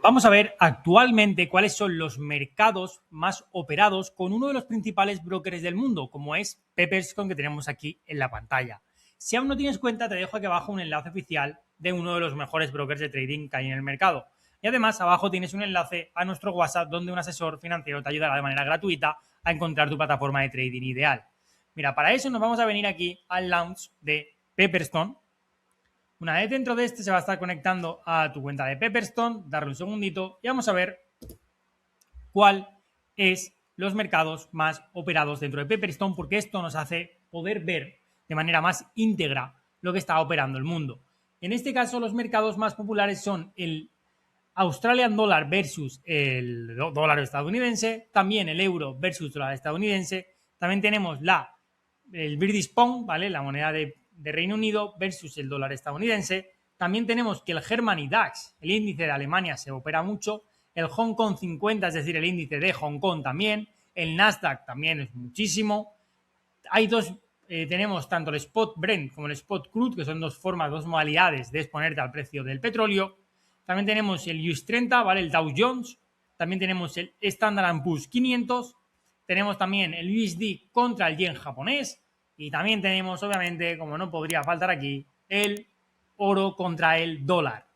Vamos a ver actualmente cuáles son los mercados más operados con uno de los principales brokers del mundo, como es Pepperstone, que tenemos aquí en la pantalla. Si aún no tienes cuenta, te dejo aquí abajo un enlace oficial de uno de los mejores brokers de trading que hay en el mercado. Y además, abajo tienes un enlace a nuestro WhatsApp donde un asesor financiero te ayudará de manera gratuita a encontrar tu plataforma de trading ideal. Mira, para eso nos vamos a venir aquí al launch de Pepperstone. Una vez dentro de este se va a estar conectando a tu cuenta de Pepperstone, darle un segundito y vamos a ver cuál es los mercados más operados dentro de Pepperstone, porque esto nos hace poder ver de manera más íntegra lo que está operando el mundo. En este caso, los mercados más populares son el Australian Dollar versus el dólar estadounidense, también el euro versus dólar estadounidense, también tenemos el British Pound, ¿vale? La moneda de Reino Unido versus el dólar estadounidense. También tenemos que el Germany DAX, el índice de Alemania, se opera mucho. El Hong Kong 50, es decir, el índice de Hong Kong también. El Nasdaq también es muchísimo. Hay tenemos tanto el Spot Brent como el Spot Crude, que son dos modalidades de exponerte al precio del petróleo. También tenemos el US 30, ¿vale? El Dow Jones. También tenemos el Standard Poor's 500. Tenemos también el USD contra el yen japonés. Y también tenemos, obviamente, como no podría faltar aquí, el oro contra el dólar.